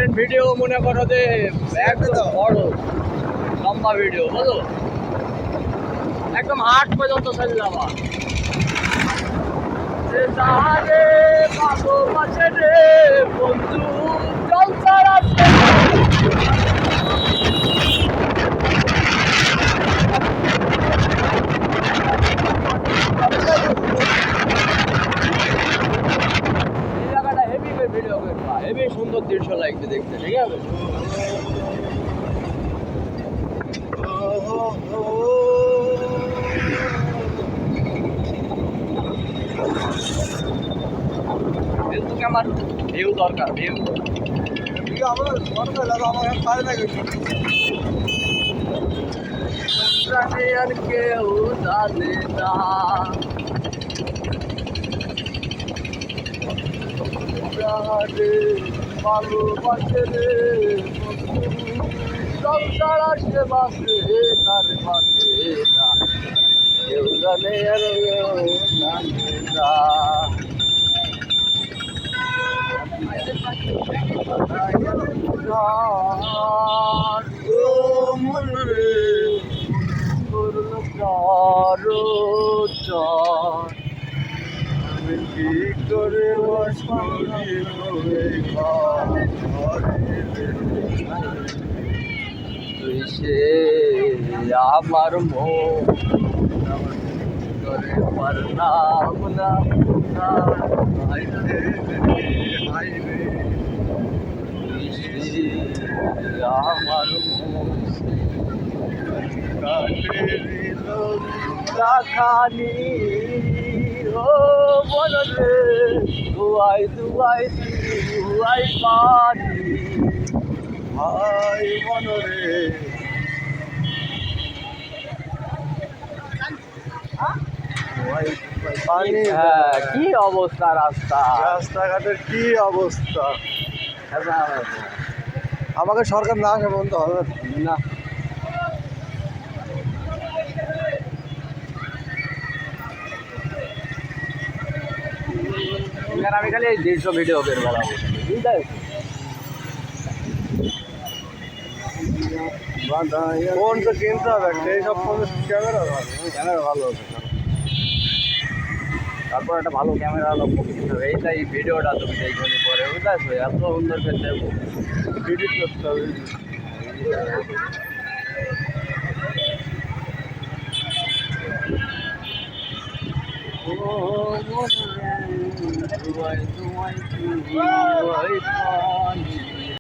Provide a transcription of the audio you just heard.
Content video মনে করো যে একদম বড় লম্বা ভিডিও বুঝো, একদম হাট পর্যন্ত চলে যাবা। তাহারে পাবো পাশে রে বন্ধু জলসার আছে। এই জায়গাটা হেভি ভিডিও করবা, হেভি সুন্দর দৃশ্য লাগবে দেখতে, ঠিক আছে? কিন্তু আমার ভিউ দরকার, ভিউ আমার আর কেউ জানে না ভালোবাসে রে সংসার আসে বাসে তার বাসে না, কেউ জানে আর কেউ জানে না। আমি কি করে তুই সে আমার মন করে পারলাম না আমার খানি ও বল রে দুয়াই দুয়াই দুয়াই পানি ভাই মন রে। হ্যাঁ, কি অবস্থা রাস্তাঘাটের কি অবস্থা! আমাকে সরকার না আসে বলতে হবে না। আমি খালি 150 ভিডিও বের বাড়াবো, বুঝতে ফোন তো কিনতে হবে, সেই সব ফোনের ক্যামেরা ভালো হবে। তারপর একটা ভালো ক্যামেরা কিনতে হবে, এইটাই ভিডিওটা তুমি দেখবে পরে, বুঝতে পারছো? এত সুন্দর ক্ষেত্রে এডিট করতে হবে। ও